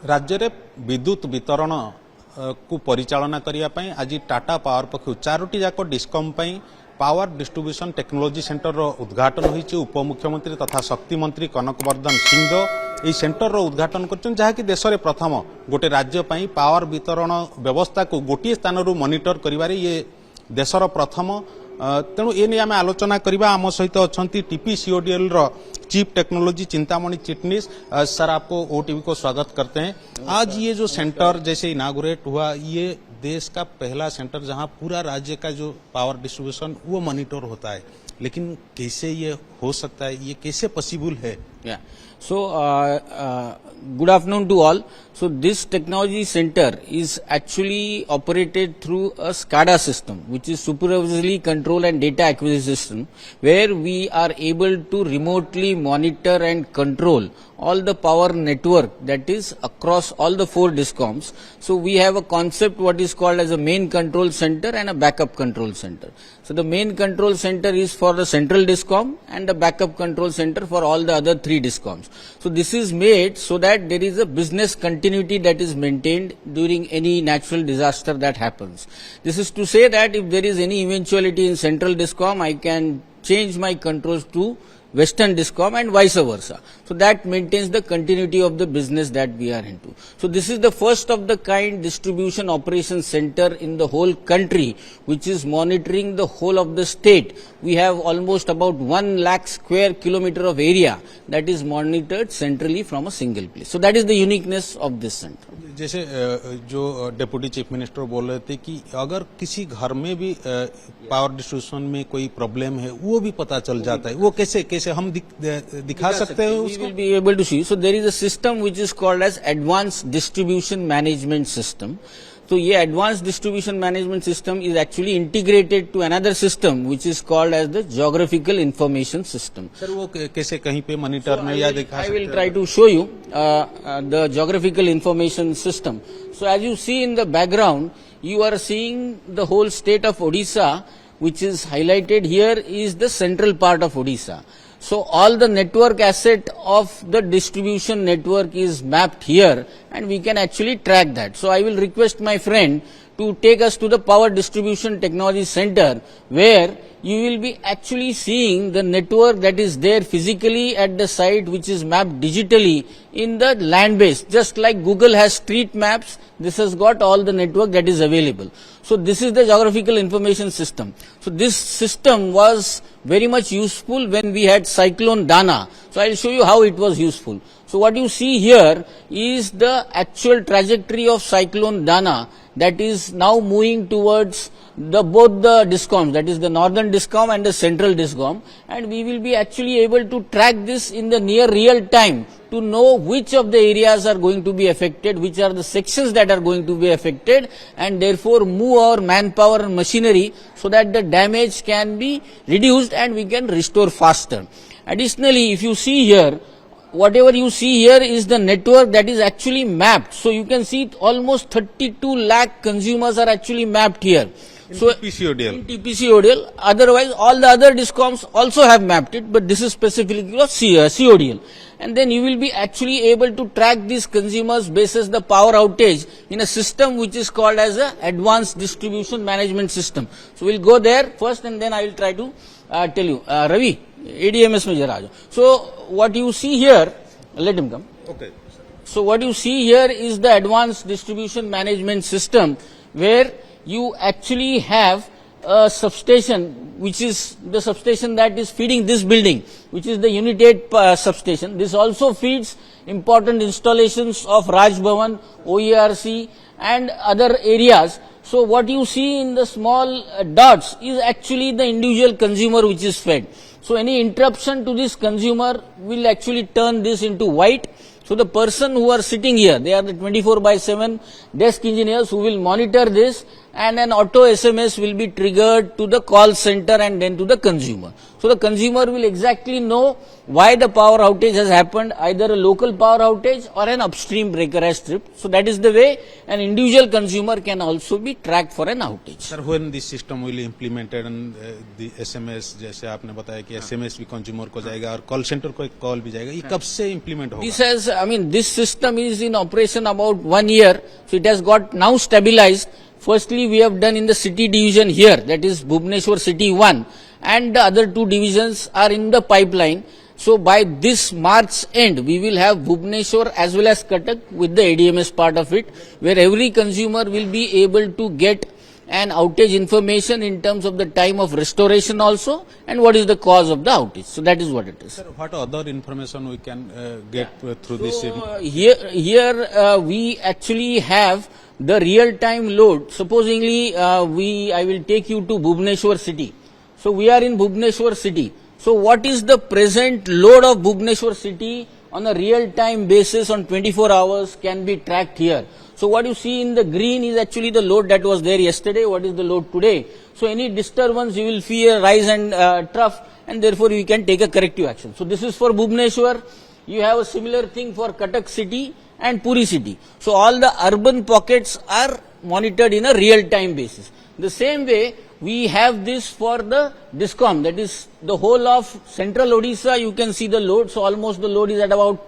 राज्य रे विद्युत वितरण को परिचालना करिया पई आज टाटा पावर पक्षु 4टी जाक डिस्कम पई पावर डिस्ट्रीब्यूशन टेक्नोलॉजी सेंटर रो उद्घाटन होईचे। उपमुख्यमंत्री तथा शक्ति मंत्री कनकवर्धन सिंह এই सेंटर रो उद्घाटन करछन जहाँकि देश रे प्रथम गोटे राज्य पई पावर वितरण व्यवस्था को गोटे स्थान रो मॉनिटर करिवारे ये देशर प्रथम। तेणु ए नहीं आम आलोचना करवा। आम सहित अच्छा TPCODL रो chief technology Chintamani Chitnis. Sir आपको OTV को स्वागत करते हैं। आज ये जो सेंटर जैसे इनागुरेट हुआ, ये देश का पहला सेंटर जहां पूरा राज्य का जो पावर डिस्ट्रीब्यूशन वो मॉनिटर होता है, लेकिन कैसे ये हो सकता है, ये कैसे पॉसिबल है? So, good afternoon to all. So, this technology center is actually operated through a SCADA system, which is supervisory control and data acquisition system, where we are able to remotely monitor and control all the power network that is across all the 4 discoms. So, we have a concept what is called as a main control center and a backup control center. So, the main control center is for the central discom and the backup control center for all the other 3 discoms. So, this is made so that there is a business continuity that is maintained during any natural disaster that happens. This is to say that if there is any eventuality in central discom, I can change my controls to western discom and vice versa. So, that maintains the continuity of the business that we are into. So, this is the first of the kind distribution operation center in the whole country, which is monitoring the whole of the state. We have almost about 1 lakh square kilometer of area that is monitored centrally from a single place. So, that is the uniqueness of this center. जैसे जो deputy chief minister बोल रहे थे कि अगर किसी घर में भी पावर डिस्ट्रीब्यूशन में कोई प्रॉब्लम है वो भी पता चल जाता है, वो कैसे कैसे हम दिखा सकते हैं उसको? We will be able to see. So there is a system which is called as advanced distribution management system. So ये advanced distribution management system is actually integrated to another system which is called as the geographical information system. Sir वो कैसे कहीं पे monitor में या दिखा सकते हैं? I will try to show you the geographical information system. So as you see in the background, you are seeing the whole state of Odisha, which is highlighted here is the central part of Odisha. So all the network asset of the distribution network is mapped here and we can actually track that. So I will request my friend to take us to the power distribution technology center, where you will be actually seeing the network that is there physically at the site, which is mapped digitally in the land base. Just like Google has street maps, this has got all the network that is available. So this is the geographical information system. So this system was very much useful when we had cyclone Dana. So I will show you how it was useful. So what you see here is the actual trajectory of cyclone Dana that is now moving towards both the discoms, that is the northern discom and the central discom, and we will be actually able to track this in the near real time to know which of the areas are going to be affected, which are the sections that are going to be affected, and therefore move our manpower and machinery so that the damage can be reduced and we can restore faster. Additionally, if you see here, whatever you see here is the network that is actually mapped. So you can see almost 32 lakh consumers are actually mapped here. So TPCODL. In TPCODL. Otherwise, all the other discoms also have mapped it, but this is specifically of CODL. And then you will be actually able to track these consumers basis the power outage in a system which is called as a advanced distribution management system. So we'll go there first, and then I will try to tell you. Ravi, ADMS mein jara aa jao. So what you see here, let him come. Okay. So what you see here is the advanced distribution management system, where you actually have a substation, which is the substation that is feeding this building, which is the Unit 8 substation. This also feeds important installations of Raj Bhavan, OERC and other areas. So what you see in the small dots is actually the individual consumer which is fed. So any interruption to this consumer will actually turn this into white. So the person who are sitting here, they are the 24/7 desk engineers who will monitor this, and an auto SMS will be triggered to the call center and then to the consumer. So the consumer will exactly know why the power outage has happened, either a local power outage or an upstream breaker has tripped. So that is the way an individual consumer can also be tracked for an outage. Sir, when this system will be implemented and the SMS, जैसे आपने बताया कि SMS भी consumer को जाएगा और call centre को एक कॉल भी जाएगा, ये कब से इम्प्लीमेंट होगा? This has, this system is in operation about 1 year, so it has got now stabilized. Firstly, we have done in the city division here, that is Bhubaneswar City 1, and the other 2 divisions are in the pipeline. So by this March end, we will have Bhubaneswar as well as Cuttack with the ADMS part of it, where every consumer will be able to get an outage information in terms of the time of restoration also and what is the cause of the outage. So that is what it is. Sir, what other information we can get through this? Here we actually have the real-time load. Supposingly, I will take you to Bhubaneswar city. So we are in Bhubaneswar city. So what is the present load of Bhubaneswar city on a real-time basis on 24 hours can be tracked here. So what you see in the green is actually the load that was there yesterday. What is the load today? So any disturbance you will feel a rise and trough, and therefore you can take a corrective action. So this is for Bhubaneswar. You have a similar thing for Cuttack city and Puri city. So all the urban pockets are monitored in a real-time basis. The same way we have this for the DISCOM, that is the whole of central Odisha. You can see the load. So almost the load is at about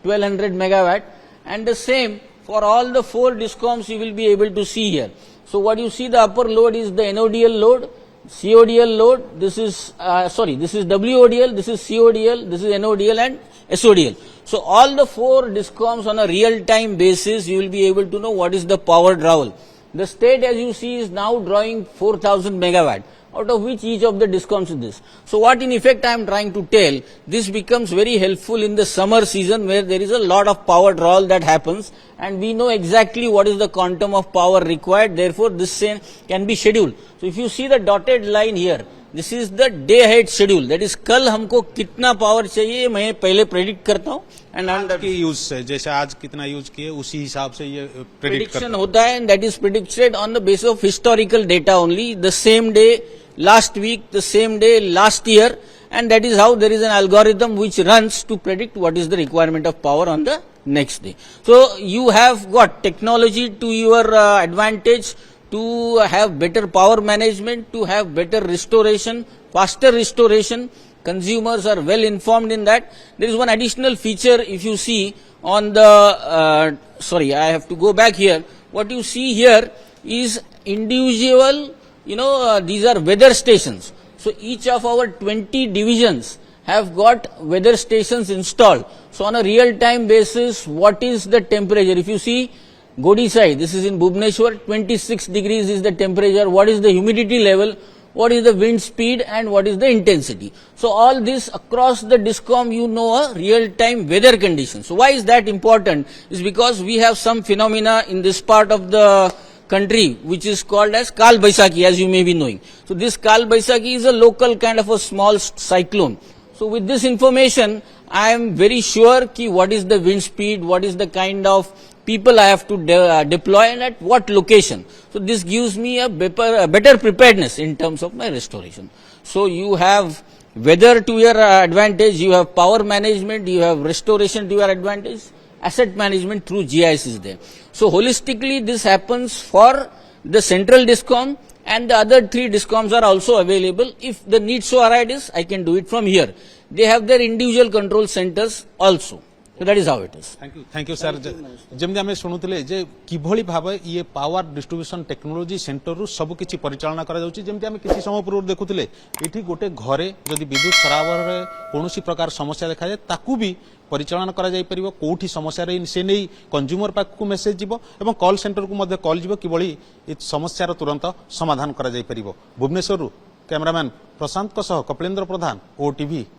1200 megawatt, and the same for all the 4 DISCOMs you will be able to see here. So what you see, the upper load is the NODL load, CODL load, this is WODL, this is CODL, this is NODL and SODL. So all the 4 DISCOMs on a real-time basis you will be able to know what is the power drawal. The state, as you see, is now drawing 4000 megawatt, out of which each of the DISCOMs is this. So what in effect I am trying to tell, this becomes very helpful in the summer season where there is a lot of power drawal that happens, and we know exactly what is the quantum of power required. Therefore this can be scheduled. So if you see the dotted line here, this is the day ahead schedule. That is, कल हमको कितना power चाहिए मैं पहले predict करता हूँ, and की use से जैसे आज कितना यूज किए उसी हिसाब से ये प्रेडिक्शन होता है, and that is predicted on the base of historical data only, the same day last week, the same day last year, and that is how there is an algorithm which runs to predict what is the requirement of power on the next day. So you have got technology to your advantage to have better power management, to have better restoration, faster restoration. Consumers are well informed in that. There is one additional feature, if you see on the, I have to go back here. What you see here is individual, these are weather stations. So each of our 20 divisions have got weather stations installed. So on a real-time basis, what is the temperature? If you see Odisha, this is in Bhubaneswar, 26 degrees is the temperature. What is the humidity level? What is the wind speed and what is the intensity? So all this across the DISCOM, a real-time weather condition. So why is that important? Is because we have some phenomena in this part of the country which is called as Kal Baisakhi, as you may be knowing. So this Kal Baisakhi is a local kind of a small cyclone. So with this information, I am very sure ki what is the wind speed, what is the kind of people I have to deploy and at what location. So this gives me a better preparedness in terms of my restoration. So you have weather to your advantage, you have power management, you have restoration to your advantage, asset management through GIS is there. So holistically this happens for the central DISCOM, and the other 3 DISCOMs are also available. If the need so arises, I can do it from here. They have their individual control centers also. So that is how it is. Thank you sir. जमि आम शुणुले जे किभली भाव ये power distribution technology centre रु सब किछि परिचालना करा जाउछि. जेमति आम किछि समय पूर्व देखुथिले एठी गोटे घरे जदि विद्युत सराबरे कोनोसी प्रकार समस्या देखा जाय ताकू भी परिचालन करा जाय परिबो. कोठी समस्या रे से नै कंज्यूमर पाक को मेसेज जिवो एवं कॉल सेंटर को मध्ये कॉल जिवो किभली ए समस्या रो तुरंत समाधान करा जाय परिबो. भुवनेश्वर रु कैमरामैन प्रशांत को सह कपिलेंद्र प्रधान, OTV.